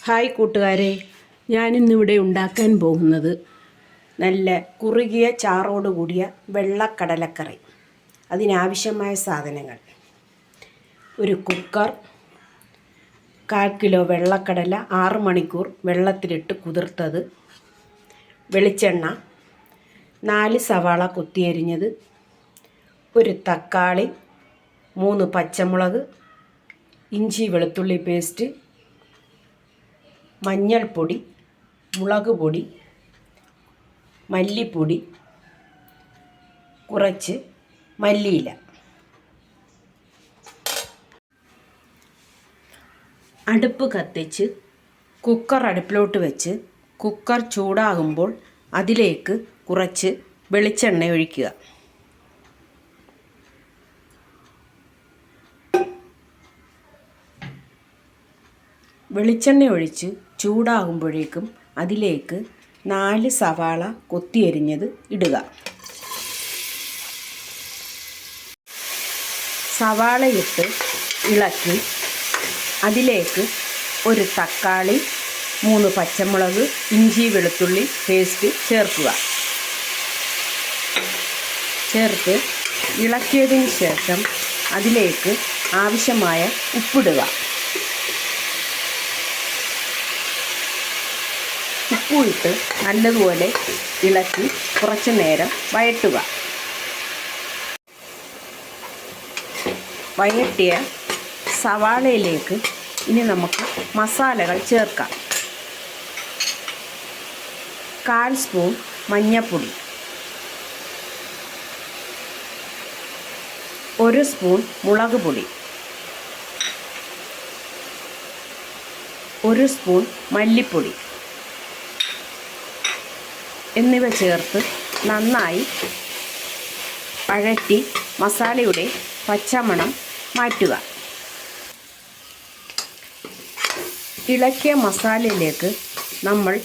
Hi കൂട്ടുകാരെ, ഞാനിന്നിവിടെ ഉണ്ടാക്കാൻ പോകുന്നത് നല്ല കുറുകിയ ചാറോട് കൂടിയ വെള്ളക്കടലക്കറി. അതിനാവശ്യമായ സാധനങ്ങൾ: ഒരു കുക്കർ, 1/4 കിലോ വെള്ളക്കടല 6 മണിക്കൂർ വെള്ളത്തിലിട്ട് കുതിർത്തത്, വെളിച്ചെണ്ണ, 4 സവാള കൊത്തിയരിഞ്ഞത്, ഒരു തക്കാളി, 3 പച്ചമുളക്, ഇഞ്ചി വെളുത്തുള്ളി പേസ്റ്റ്, മഞ്ഞൾപ്പൊടി, മുളക് പൊടി, മല്ലിപ്പൊടി, കുറച്ച് മല്ലിയില. അടുപ്പ് കത്തിച്ച് കുക്കർ അടുപ്പിലോട്ട് വെച്ച് കുക്കർ ചൂടാകുമ്പോൾ അതിലേക്ക് കുറച്ച് വെളിച്ചെണ്ണ ഒഴിക്കുക. വെളിച്ചെണ്ണ ഒഴിച്ച് ചൂടാകുമ്പോഴേക്കും അതിലേക്ക് 4 സവാള കൊത്തിയരിഞ്ഞത് ഇടുക. സവാള ഇട്ട് ഇളക്കി അതിലേക്ക് ഒരു തക്കാളി, 3 പച്ചമുളക്, ഇഞ്ചി വെളുത്തുള്ളി പേസ്റ്റ് ചേർക്കുക. ചേർത്ത് ഇളക്കിയതിന് ശേഷം അതിലേക്ക് ആവശ്യമായ ഉപ്പിടുക. ഉപ്പിട്ട് നല്ലതുപോലെ ഇളക്കി കുറച്ച് നേരം വഴറ്റുക. വഴറ്റിയ സവാളയിലേക്ക് ഇനി നമുക്ക് മസാലകൾ ചേർക്കാം. 1/4 സ്പൂൺ മഞ്ഞൾപ്പൊടി, 1 സ്പൂൺ മുളക് പൊടി, 1 സ്പൂൺ മല്ലിപ്പൊടി എന്നിവ ചേർത്ത് നന്നായി വഴറ്റി മസാലയുടെ പച്ചമണം മാറ്റുക. ഇളക്കിയ മസാലയിലേക്ക് നമ്മൾ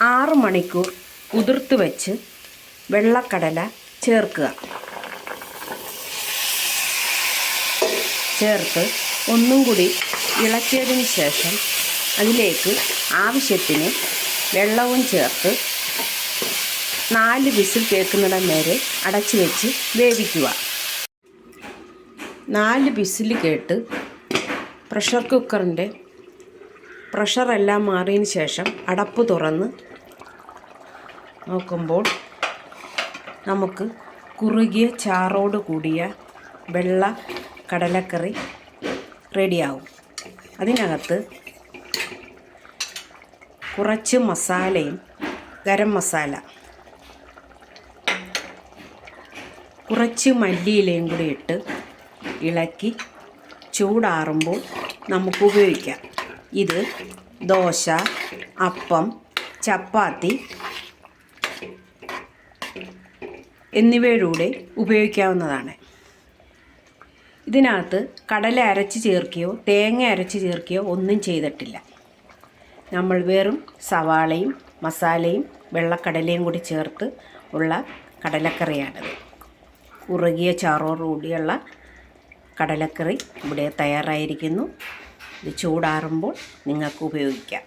6 മണിക്കൂർ കുതിർത്ത് വെച്ച് വെള്ളക്കടല ചേർക്കുക. ചേർത്ത് ഒന്നും കൂടി ഇളക്കിയതിന് ശേഷം അതിലേക്ക് ആവശ്യത്തിന് വെള്ളവും ചേർത്ത് 4 വിസിൽ കേൾക്കുന്നിടം വരെ അടച്ചു വെച്ച് വേവിക്കുക. 4 വിസിൽ കേട്ട് പ്രഷർ കുക്കറിൻ്റെ പ്രഷറെല്ലാം മാറിയതിന് ശേഷം അടപ്പ് തുറന്ന് നോക്കുമ്പോൾ നമുക്ക് കുറുകിയ ചാറോട് കൂടിയ വെള്ള കടലക്കറി റെഡിയാവും. അതിനകത്ത് കുറച്ച് മസാലയും ഗരം മസാല, കുറച്ച് മല്ലിയിലയും കൂടി ഇട്ട് ഇളക്കി ചൂടാറുമ്പോൾ നമുക്ക് ഉപയോഗിക്കാം. ഇത് ദോശ, അപ്പം, ചപ്പാത്തി എന്നിവയുടെ ഉപയോഗിക്കാവുന്നതാണ്. ഇതിനകത്ത് കടല അരച്ച് ചേർക്കുകയോ തേങ്ങ അരച്ച് ചേർക്കുകയോ ഒന്നും ചെയ്തിട്ടില്ല. നമ്മൾ വെറും സവാളയും മസാലയും വെള്ളക്കടലയും കൂടി ചേർത്ത് ഉള്ള കടലക്കറിയാണിത്. കുറുകിയ ചാറോടുകൂടിയുള്ള കടലക്കറി ഇവിടെ തയ്യാറായിരിക്കുന്നു. ഇത് ചൂടാറുമ്പോൾ നിങ്ങൾക്ക് ഉപയോഗിക്കാം.